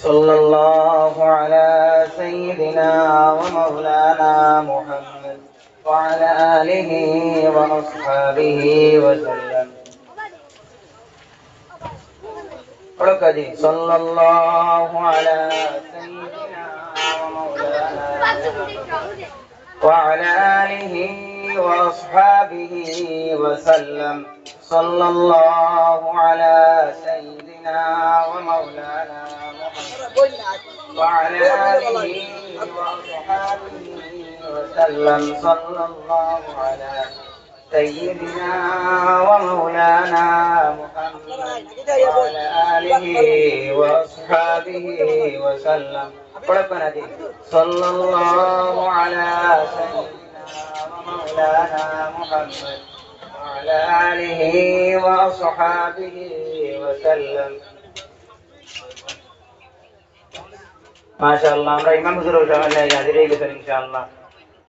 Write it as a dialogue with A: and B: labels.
A: صلى الله على سيدنا ومولانا محمد وعلى آله وأصحابه وسلم. صلى الله على سيدنا ومولانا محمد وعلى آله وأصحابه وسلم. صلى الله على سيدنا ومولانا محمد وعلى آله وأصحابه وسلم. صلى الله على سيدنا ومولانا محمد وعلى آله وأصحابه وسلم. صلى الله على سيدنا ومولانا محمد وعلى آله وأصحابه وسلم. ما شاء الله আমরা ইমাম হুজুরের সামনে হাজির হয়ে গেছেন ইনশাআল্লাহ।